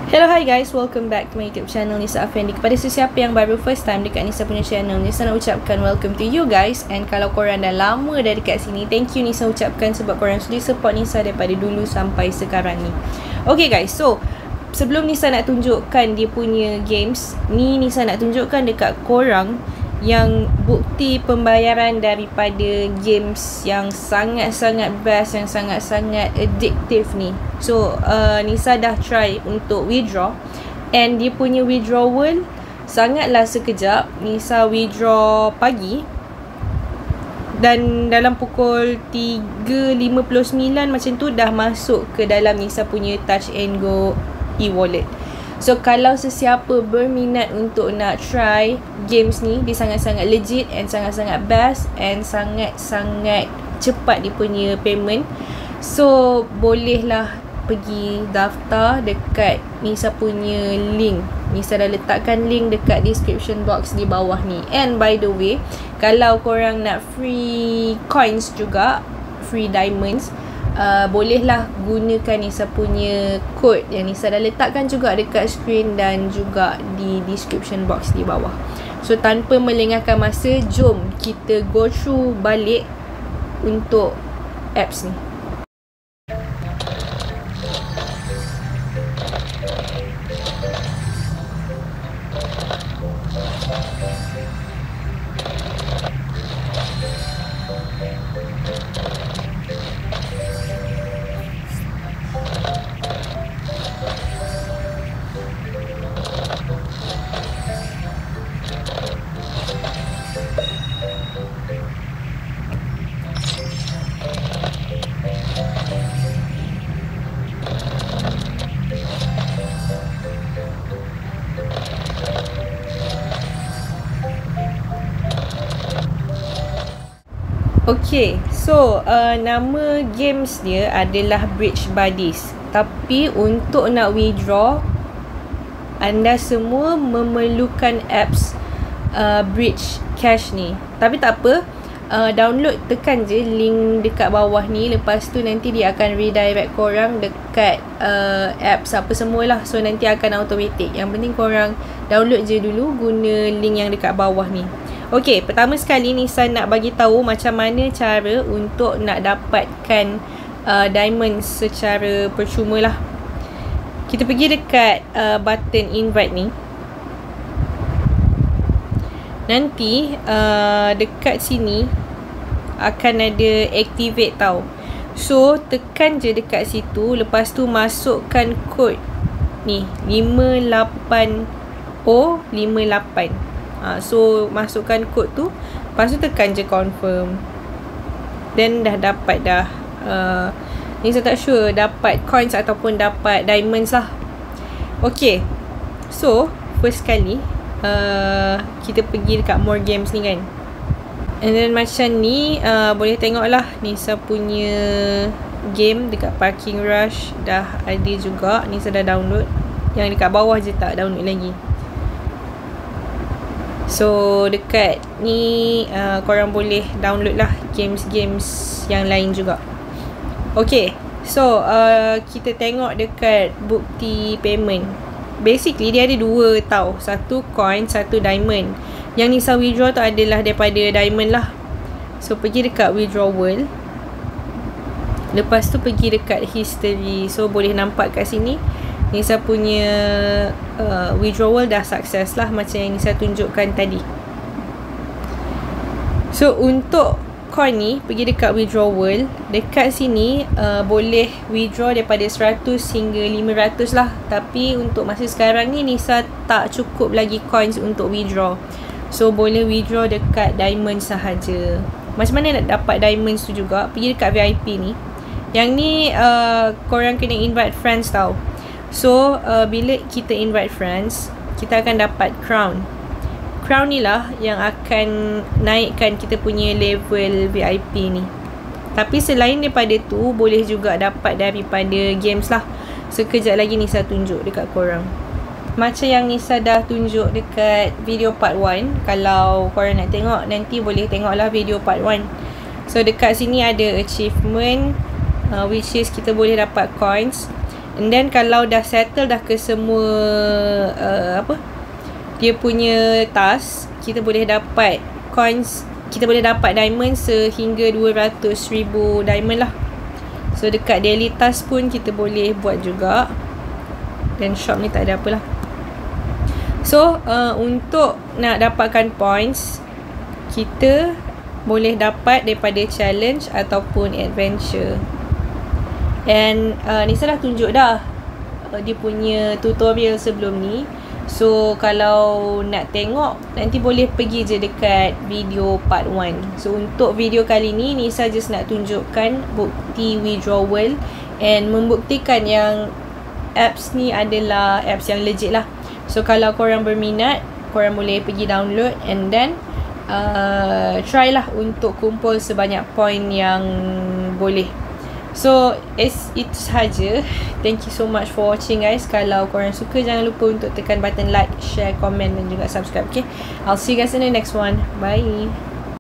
Hello, hi guys, welcome back to my YouTube channel Nisa Afendi. Kepada sesiapa yang baru first time dekat Nisa punya channel, Nisa nak ucapkan welcome to you guys. And kalau korang dah lama dah dekat sini, thank you Nisa ucapkan sebab korang sudi support Nisa daripada dulu sampai sekarang ni. Okay guys, so sebelum Nisa nak tunjukkan dia punya games ni, Nisa nak tunjukkan dekat korang yang bukti pembayaran daripada games yang sangat-sangat best, yang sangat-sangat addictive ni. So Nisa dah try untuk withdraw, and dia punya withdrawal sangatlah sekejap. Nisa withdraw pagi dan dalam pukul 3.59 macam tu dah masuk ke dalam Nisa punya Touch and Go e-wallet. So kalau sesiapa berminat untuk nak try games ni, dia sangat-sangat legit and sangat-sangat best and sangat-sangat cepat dia punya payment. So bolehlah pergi daftar dekat Nisa punya link. Nisa dah letakkan link dekat description box di bawah ni. And by the way, kalau korang nak free coins juga, free diamonds, bolehlah gunakan Nisa punya code yang Nisa dah letakkan juga dekat screen dan juga di description box di bawah. So tanpa melengahkan masa, jom kita go through balik untuk apps ni. Okay, so nama games dia adalah Bridge Buddies. Tapi untuk nak withdraw, anda semua memerlukan apps Bridge Cash ni. Tapi tak apa, download, tekan je link dekat bawah ni. Lepas tu nanti dia akan redirect korang dekat apps apa semualah. So nanti akan automatic. Yang penting korang download je dulu, guna link yang dekat bawah ni. Okay, pertama sekali Nisa nak bagi tahu macam mana cara untuk nak dapatkan diamond secara percuma lah. Kita pergi dekat button invite ni. Nanti dekat sini akan ada activate tau. So tekan je dekat situ. Lepas tu masukkan kod ni 58O58. So masukkan kod tu, lepas tu tekan je confirm. Then dah dapat dah ni saya tak sure dapat coins ataupun dapat diamonds lah. Okay, so first kali kita pergi dekat more games ni kan. And then macam ni boleh tengok lah Nisa punya game dekat Parking Rush dah ada juga. Nisa dah download. Yang dekat bawah je tak download lagi. So dekat ni korang boleh download lah games-games yang lain juga. Okay, so kita tengok dekat bukti payment. Basically dia ada dua tau, satu coin, satu diamond. Yang Nisa withdraw tu adalah daripada diamond lah. So pergi dekat withdrawal, lepas tu pergi dekat history. So boleh nampak kat sini Nisa punya withdrawal dah sukses lah, macam yang Nisa tunjukkan tadi. So untuk coin ni, pergi dekat withdrawal. Dekat sini boleh withdraw daripada 100 hingga 500 lah. Tapi untuk masa sekarang ni Nisa tak cukup lagi coins untuk withdraw. So boleh withdraw dekat diamond sahaja. Macam mana nak dapat diamonds tu juga, pergi dekat VIP ni. Yang ni korang kena invite friends tau. So bila kita invite friends, kita akan dapat crown. Crown ni lah yang akan naikkan kita punya level VIP ni. Tapi selain daripada tu, boleh juga dapat daripada games lah. Sekejap lagi Nisa tunjuk dekat korang. Macam yang Nisa dah tunjuk dekat video part 1. Kalau korang nak tengok, nanti boleh tengok lah video part 1. So dekat sini ada achievement, which is kita boleh dapat coins. And then kalau dah settle dah ke semua dia punya task, kita boleh dapat coins, kita boleh dapat diamond sehingga 200,000 diamond lah. So dekat daily task pun kita boleh buat juga. Dan shop ni tak ada apalah. So untuk nak dapatkan points, kita boleh dapat daripada challenge ataupun adventure. And Nisa dah tunjuk dah dia punya tutorial sebelum ni. So kalau nak tengok, nanti boleh pergi je dekat video part 1. So untuk video kali ni, Nisa just nak tunjukkan bukti withdrawal and membuktikan yang apps ni adalah apps yang legit lah. So kalau korang berminat, korang boleh pergi download and then try lah untuk kumpul sebanyak point yang boleh. So itu sahaja. Thank you so much for watching guys. Kalau korang suka, jangan lupa untuk tekan button like, share, comment dan juga subscribe. Okay, I'll see you guys in the next one. Bye.